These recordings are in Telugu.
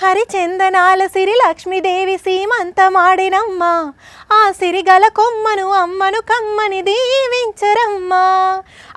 హరిచందనాల సిరి లక్ష్మీదేవి సీమంతమాడినమ్మా, ఆ సిరిగల కొమ్మను అమ్మను కమ్మని దీవించరమ్మా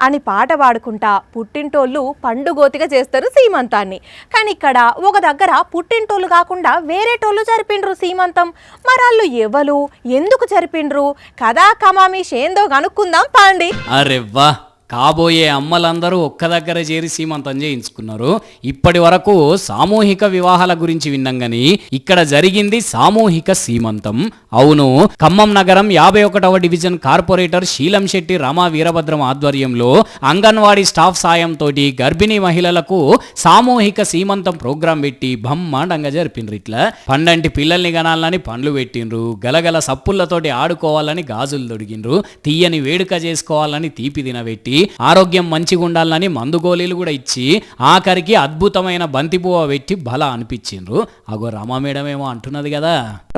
అని పాట పాడుకుంటా పుట్టింటోళ్ళు పండుగోతిగా చేస్తారు సీమంతాన్ని. కానీ ఇక్కడ ఒక దగ్గర పుట్టింటోళ్ళు కాకుండా వేరేటోళ్ళు జరిపిండ్రు సీమంతం. మరాళ్ళు ఎవరు, ఎందుకు జరిపిండ్రు, కథా కమామీష్ ఏందో కనుక్కుందాం పాండి. అరే వా, కాబోయే అమ్మలందరూ ఒక్క దగ్గర చేరి సీమంతం చేయించుకున్నారు. ఇప్పటి వరకు సామూహిక వివాహాల గురించి విన్నాం గాని ఇక్కడ జరిగింది సామూహిక సీమంతం. అవును, ఖమ్మం నగరం 51వ డివిజన్ కార్పొరేటర్ శీలం శెట్టి రమా వీరభద్రం ఆధ్వర్యంలో అంగన్వాడీ స్టాఫ్ సాయంతో గర్భిణీ మహిళలకు సామూహిక సీమంతం ప్రోగ్రాం పెట్టి బ్రహ్మాండంగా జరిపిండ్రు. ఇట్లా పండంటి పిల్లల్ని గనాలని పండ్లు పెట్టిండ్రు, గలగల సప్పుళ్లతోటి ఆడుకోవాలని గాజులు దొడిగిండ్రు, తీయని వేడుక చేసుకోవాలని తీపి తినబెట్టి ఆరోగ్యం మంచిగా ఉండాలని మందు గోళీలు కూడా ఇచ్చి ఆఖరికి అద్భుతమైన బంతిపువ్వ పెట్టి బల అనిపించిండ్రు. అగో రమా మేడం ఏమో అంటున్నది కదా,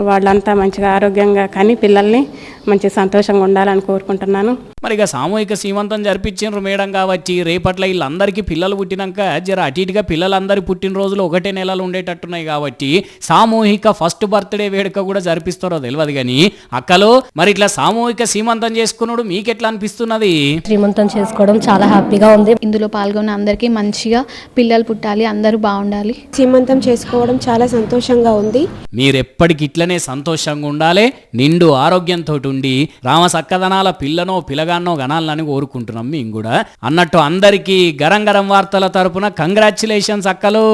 వాళ్ళంతా మంచిగా ఆరోగ్యంగా కానీ పిల్లల్ని మంచి సంతోషంగా ఉండాలని కోరుకుంటున్నాను. మరి ఇక సామూహిక సీమంతం జరిపించిండ్రు మేడం కాబట్టి రేపట్ల వీళ్ళందరికీ పిల్లలు పుట్టినాక జర అటు ఇటుగా పిల్లలందరి పుట్టినరోజులు ఒకటే నెలలు ఉండేటట్టున్నాయి కాబట్టి సామూహిక ఫస్ట్ బర్త్డే వేడుక కూడా జరిపిస్తారో తెలియదు కానీ అక్కలో మరి ఇట్లా సామూహిక సీమంతం చేసుకున్నాడు మీకెట్లా అనిపిస్తున్నది? శ్రీమంతం చేసుకోవడం చాలా హ్యాపీగా ఉంది. ఇందులో పాల్గొన్న అందరికీ మంచిగా పిల్లలు పుట్టాలి, అందరూ బాగుండాలి. సీమంతం చేసుకోవడం చాలా సంతోషంగా ఉంది. మీరెప్పటికి ఇట్లనే సంతోషంగా ఉండాలి, నిండు ఆరోగ్యంతో ఉండి రామ సక్కదనాల పిల్లనో పిల్లగాన్నో గనాలని కోరుకుంటున్నాం మేము కూడా. అన్నట్టు అందరికీ గరం గరం వార్తల తరపున కంగ్రాచ్యులేషన్స్ అక్కలు.